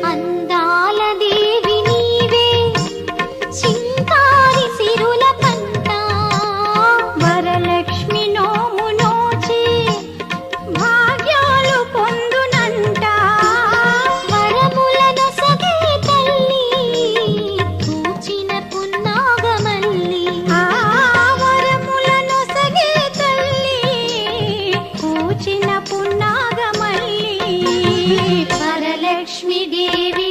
అందాల దేవి నీవే చింకారి సిరుల పంట వరలక్ష్మి నోము నోచి భాగ్యాలు పొందునంట వరములను సగే తల్లి పూచిన పున్నాగమల్లి వరములను సగే తల్లి పూచిన పున్నాగమల్లి వరలక్ష్మి దేవి